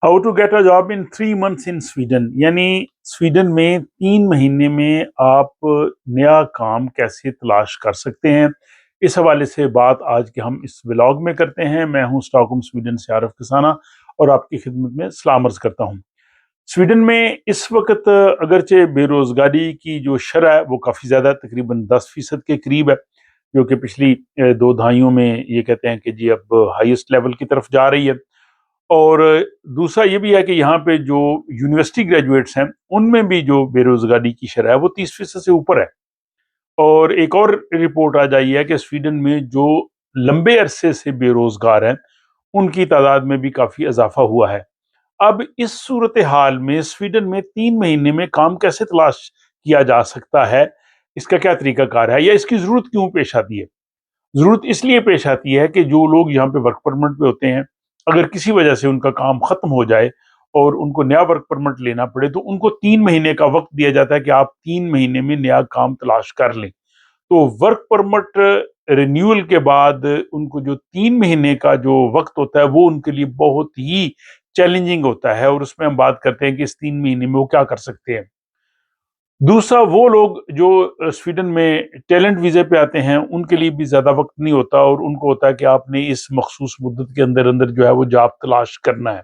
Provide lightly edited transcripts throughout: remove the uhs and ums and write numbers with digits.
How to get a job in 3 months in Sweden, यानी Sweden में 3 महीने में आप नया काम कैसे तलाश कर सकते हैं। इस हवाले से बात आज के हम इस व्लॉग में करते हैं। मैं हूं स्टॉकहोम स्वीडन से आरिफ किसाना और आपकी खिदमत में सलाम अर्ज करता हूं। स्वीडन में इस वक्त अगरचे बेरोजगारी की जो शरह है वो काफ़ी ज़्यादा तकरीबन 10% के करीब है, जो कि पिछली 2 दहाइयों में ये कहते हैं कि जी अब हाईएस्ट लेवल की तरफ जा रही है। और दूसरा ये भी है कि यहाँ पे जो यूनिवर्सिटी ग्रेजुएट्स हैं उनमें भी जो बेरोजगारी की शरह है वो 30% से ऊपर है। और एक और रिपोर्ट आ जाई है कि स्वीडन में जो लंबे अरसे से बेरोजगार हैं उनकी तादाद में भी काफ़ी इजाफा हुआ है। अब इस सूरत हाल में स्वीडन में 3 महीने में काम कैसे तलाश किया जा सकता है, इसका क्या तरीकाकार है या इसकी ज़रूरत क्यों पेश आती है। ज़रूरत इसलिए पेश आती है कि जो लोग यहाँ पे वर्क परमिट पे होते हैं, अगर किसी वजह से उनका काम ख़त्म हो जाए और उनको नया वर्क परमिट लेना पड़े तो उनको 3 महीने का वक्त दिया जाता है कि आप 3 महीने में नया काम तलाश कर लें। तो वर्क परमिट रिन्यूअल के बाद उनको जो 3 महीने का जो वक्त होता है वो उनके लिए बहुत ही चैलेंजिंग होता है, और उसमें हम बात करते हैं कि इस 3 महीने में वो क्या कर सकते हैं। दूसरा, वो लोग जो स्वीडन में टैलेंट वीज़े पे आते हैं उनके लिए भी ज़्यादा वक्त नहीं होता, और उनको होता है कि आपने इस मखसूस मुद्दत के अंदर अंदर जो है वो जॉब तलाश करना है।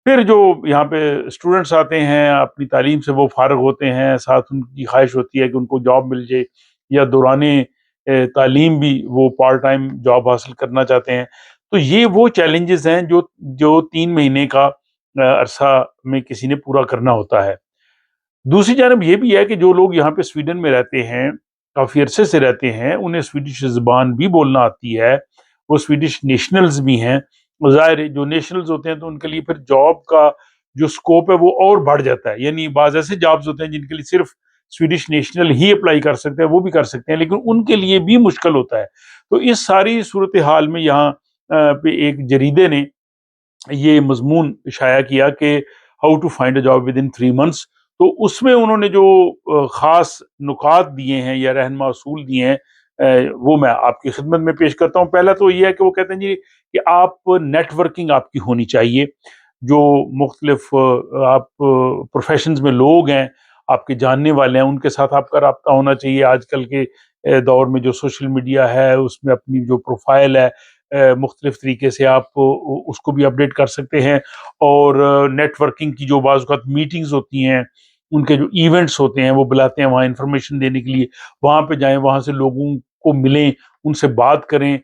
फिर जो यहाँ पे स्टूडेंट्स आते हैं अपनी तालीम से वो फारग होते हैं, साथ उनकी ख्वाहिश होती है कि उनको जॉब मिल जाए, या दौराने तालीम भी वो पार्ट टाइम जॉब हासिल करना चाहते हैं। तो ये वो चैलेंजेस हैं जो जो 3 महीने का अरसा में किसी ने पूरा करना होता है। दूसरी जानब ये भी है कि जो लोग यहाँ पे स्वीडन में रहते हैं, काफ़ी अरसे से रहते हैं, उन्हें स्वीडिश ज़ुबान भी बोलना आती है, वो स्वीडिश नेशनल्स भी हैं। ज़ाहिर है जो नेशनल्स होते हैं तो उनके लिए फिर जॉब का जो स्कोप है वो और बढ़ जाता है। यानी बाज़ ऐसे जॉब्स होते हैं जिनके लिए सिर्फ स्वीडिश नेशनल ही अप्लाई कर सकते हैं, वो भी कर सकते हैं, लेकिन उनके लिए भी मुश्किल होता है। तो इस सारी सूरत हाल में यहाँ पे एक जरीदे ने ये मज़मून शाया किया कि how to find a job within 3 months. तो उसमें उन्होंने जो ख़ास नुकात दिए हैं या रहनुमा असूल दिए हैं, वो मैं आपकी खिदमत में पेश करता हूँ। पहला तो ये है कि वो कहते हैं जी कि आप नेटवर्किंग आपकी होनी चाहिए। जो मुख्तलिफ आप प्रोफेशंस में लोग हैं, आपके जानने वाले हैं, उनके साथ आपका राब्ता होना चाहिए। आजकल के दौर में जो सोशल मीडिया है उसमें अपनी जो प्रोफाइल है मुख्तलिफ तरीके से आप उसको भी अपडेट कर सकते हैं। और नेटवर्किंग की जो बाज़ औक़ात मीटिंग्स होती हैं, उनके जो इवेंट्स होते हैं वो बुलाते हैं वहाँ इन्फॉर्मेशन देने के लिए, वहाँ पे जाएँ, वहाँ से लोगों को मिलें, उनसे बात करें।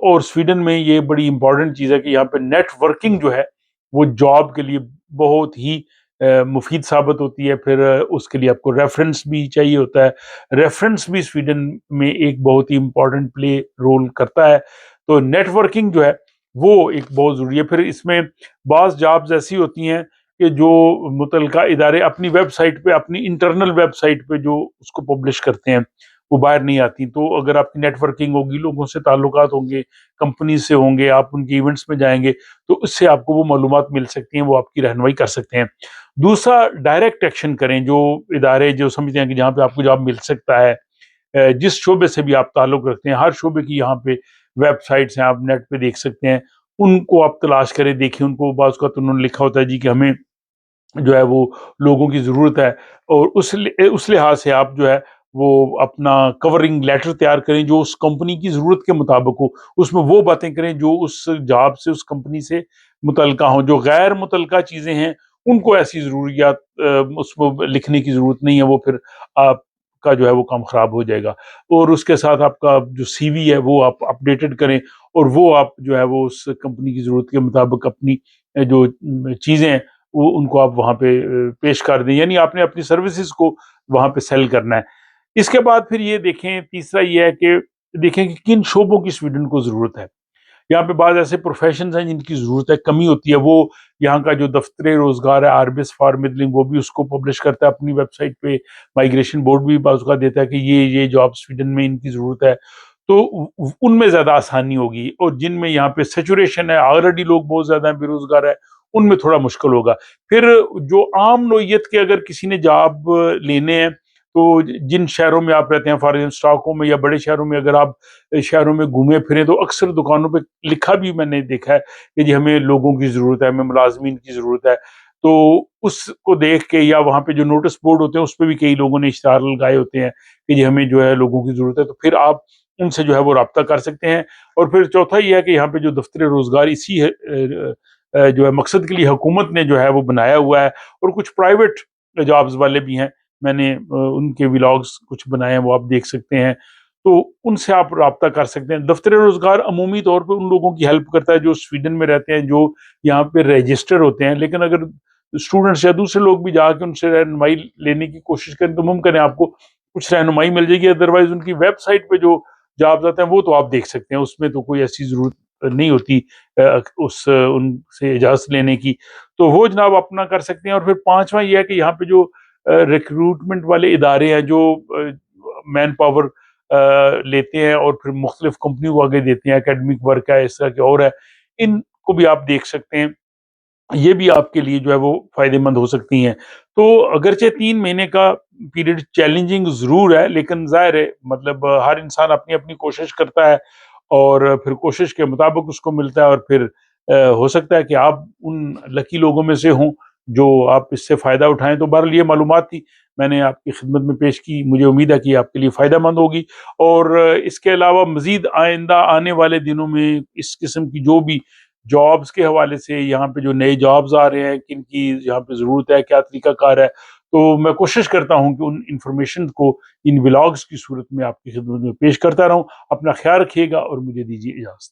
और स्वीडन में ये बड़ी इम्पोर्टेंट चीज़ है कि यहाँ पे नेटवर्किंग जो है वो जॉब के लिए बहुत ही मुफीद साबित होती है। फिर उसके लिए आपको रेफरेंस भी चाहिए होता है। रेफरेंस भी स्वीडन में एक बहुत ही इम्पोर्टेंट प्ले रोल करता है। तो नेटवर्किंग जो है वो एक बहुत ज़रूरी है। फिर इसमें बाज़ जॉब्स ऐसी होती हैं कि जो मुतलका इदारे अपनी वेबसाइट पे, अपनी इंटरनल वेबसाइट पे जो उसको पब्लिश करते हैं, वो बाहर नहीं आती। तो अगर आपकी नेटवर्किंग होगी, लोगों से ताल्लुकात होंगे, कंपनी से होंगे, आप उनके इवेंट्स में जाएँगे, तो उससे आपको वो मालूमात मिल सकती हैं, वो आपकी रहनुमाई कर सकते हैं। दूसरा, डायरेक्ट एक्शन करें। जो इदारे जो समझते हैं कि जहाँ पे आपको जॉब मिल सकता है, जिस शोबे से भी आप ताल्लुक़ रखते हैं, हर शोबे की यहाँ पे वेबसाइट्स हैं, आप नेट पे देख सकते हैं। उनको आप तलाश करें, देखिए उनको बाज़ औक़ात उन्होंने लिखा होता है जी कि हमें जो है वो लोगों की ज़रूरत है, और उस लिहाज से आप जो है वो अपना कवरिंग लेटर तैयार करें जो उस कंपनी की ज़रूरत के मुताबिक हो। उसमें वो बातें करें जो उस जॉब से, उस कंपनी से मुतल्लिका हों। जो गैर मुतल्लिका चीज़ें हैं, उनको ऐसी ज़रूरियात उसमें लिखने की ज़रूरत नहीं है, वो फिर आपका जो है वो काम ख़राब हो जाएगा। और उसके साथ आपका जो सीवी है वो आप अपडेटेड करें, और वो आप जो है वो उस कंपनी की ज़रूरत के मुताबिक अपनी जो चीज़ें हैं वो उनको आप वहाँ पे पेश कर दें, यानी आपने अपनी सर्विसेज को वहाँ पे सेल करना है। इसके बाद फिर ये देखें, तीसरा ये है कि देखें कि किन शोबों की स्वीडन को ज़रूरत है। यहाँ पे बाज़ ऐसे प्रोफेशंस हैं जिनकी ज़रूरत है, कमी होती है। वो यहाँ का जो दफ्तर रोज़गार है, आरबीएस फॉर मिडलिंग, वो भी उसको पब्लिश करता है अपनी वेबसाइट पे। माइग्रेशन बोर्ड भी बाज़ औक़ात देता है कि ये जॉब स्वीडन में इनकी ज़रूरत है। तो उनमें ज़्यादा आसानी होगी, और जिनमें यहाँ पे सैचुरेशन है, ऑलरेडी लोग बहुत ज़्यादा बेरोज़गार है, उनमें थोड़ा मुश्किल होगा। फिर जो आम नोयत के अगर किसी ने जॉब लेने हैं, تو جن شہروں میں آپ رہتے ہیں، فار ایگزامپل اسٹاک ہوم میں یا بڑے شہروں میں، اگر آپ شہروں میں گھومے پھریں تو اکثر دکانوں پہ لکھا بھی میں نے دیکھا ہے کہ جی ہمیں لوگوں کی ضرورت ہے، ہمیں ملازمین کی ضرورت ہے. تو اس کو دیکھ کے، یا وہاں پہ جو نوٹس بورڈ ہوتے ہیں اس پہ بھی کئی لوگوں نے اشتہار لگائے ہوتے ہیں کہ جی ہمیں جو ہے لوگوں کی ضرورت ہے، تو پھر آپ ان سے جو ہے وہ رابطہ کر سکتے ہیں. اور پھر چوتھا یہ ہے کہ یہاں پہ جو دفتر روزگار اسی جو ہے مقصد کے لیے حکومت نے جو ہے وہ بنایا ہوا ہے، اور کچھ پرائیویٹ جابز والے بھی ہیں. میں نے ان کے ولاگز کچھ بنائے ہیں، وہ آپ دیکھ سکتے ہیں. تو ان سے آپ رابطہ کر سکتے ہیں. دفتر روزگار عمومی طور پہ ان لوگوں کی ہیلپ کرتا ہے جو سویڈن میں رہتے ہیں، جو یہاں پہ رجسٹر ہوتے ہیں. لیکن اگر اسٹوڈنٹس یا دوسرے لوگ بھی جا کے ان سے رہنمائی لینے کی کوشش کریں تو ممکن ہے آپ کو کچھ رہنمائی مل جائے گی. ادروائز ان کی ویب سائٹ پہ جو جابز آتے ہیں وہ تو آپ دیکھ سکتے ہیں، اس میں تو کوئی ایسی ضرورت نہیں ہوتی ان سے اجازت لینے کی. تو وہ جناب اپنا کر سکتے ہیں. اور پھر پانچواں یہ ہے کہ یہاں پہ جو ریکروٹمنٹ والے ادارے ہیں جو مین پاور لیتے ہیں اور پھر مختلف کمپنیوں کو آگے دیتے ہیں، اکیڈمک ورک ہے، اس طرح کے اور ہے، ان کو بھی آپ دیکھ سکتے ہیں. یہ بھی آپ کے لیے جو ہے وہ فائدے مند ہو سکتی ہیں. تو اگرچہ 3 مہینے کا پیریڈ چیلنجنگ ضرور ہے، لیکن ظاہر ہے مطلب ہر انسان اپنی اپنی کوشش کرتا ہے اور پھر کوشش کے مطابق اس کو ملتا ہے. اور پھر ہو سکتا ہے کہ آپ ان لکی لوگوں میں سے ہوں جو آپ اس سے فائدہ اٹھائیں. تو بہرحال یہ معلومات تھی، میں نے آپ کی خدمت میں پیش کی. مجھے امید ہے کہ آپ کے لیے فائدہ مند ہوگی. اور اس کے علاوہ مزید آئندہ آنے والے دنوں میں اس قسم کی جو بھی جابز کے حوالے سے، یہاں پہ جو نئے جابز آ رہے ہیں، کن کی یہاں پہ ضرورت ہے، کیا طریقہ کار ہے، تو میں کوشش کرتا ہوں کہ ان انفارمیشن کو ان ولاگز کی صورت میں آپ کی خدمت میں پیش کرتا رہوں. اپنا خیال رکھیے گا اور مجھے دیجیے اجازت.